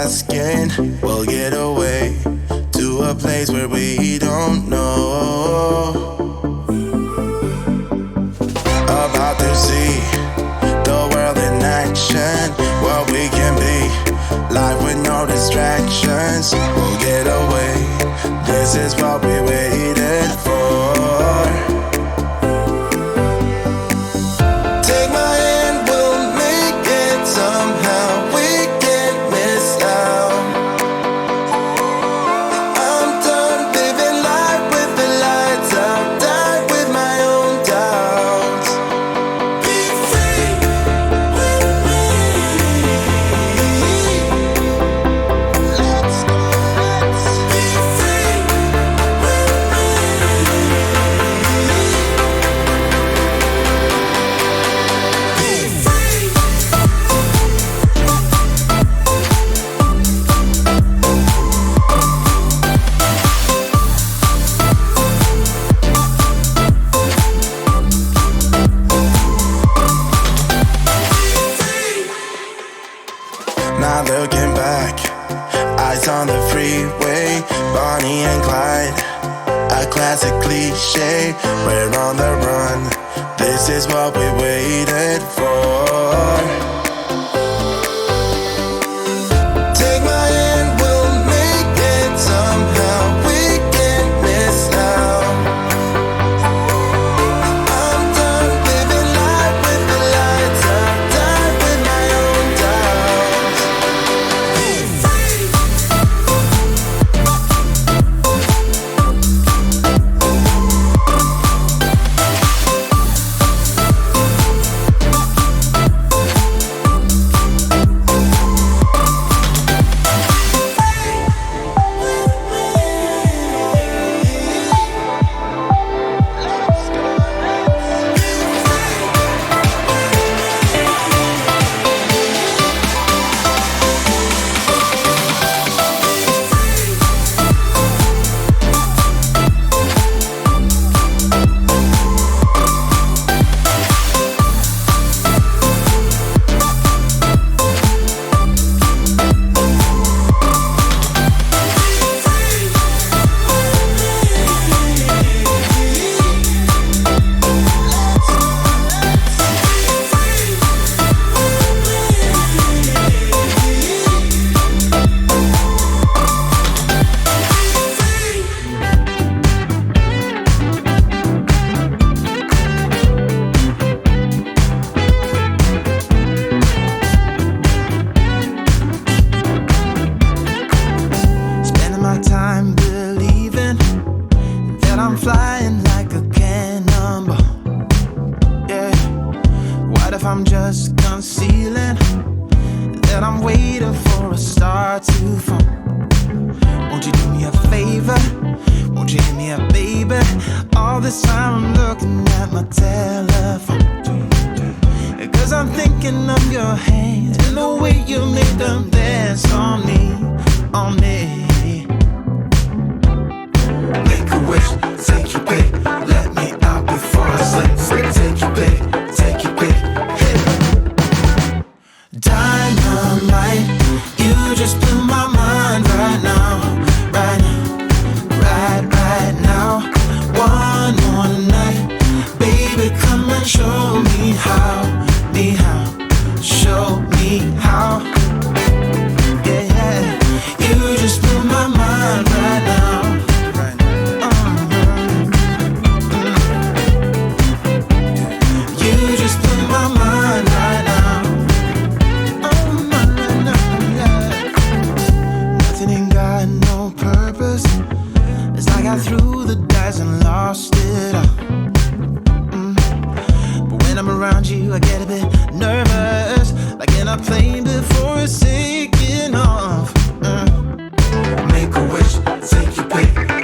asking. We'll get away to a place where we don't know. About to see the world in action, what we can be, life with no distractions. We'll get away, this is what we waited for. Take my hand, we'll make it somehow. We can't miss out. I'm done living life with the lights out, die with my own doubts. Be free with me. Let's be free with Now looking back, eyes on the freeway, Bonnie and Clyde, a classic cliche. We're on the run, this is what we waited for. Take my hand, we'll make it somehow. We can't miss out. I'm done living life with the lights out, die with my own doubts. Be free. Spending my time believing that I'm flying like a cannonball. Yeah. What if I'm just concealing that I'm waiting for a star to fall? Won't you do me a favor? Won't you hit me up, baby? All this time I'm looking at my telephone, 'cause I'm thinking of your hands and the way you make them dance on me, on me. Make a wish, take your pick, let me out before I sleep. Take your pick, take your pick, hit. Dynamite, you just blew my mind right now, right now, right now. One more night, baby, come and show me how, show me how. Yeah, yeah, you just blew my mind right now. You just blew my mind right now. Oh, yeah. Nothing ain't got no purpose. It's like I threw the dice and lost it all. But when I'm around you, I get a bit nervous, like in a plane before it's taking off. Make a wish, take your pick.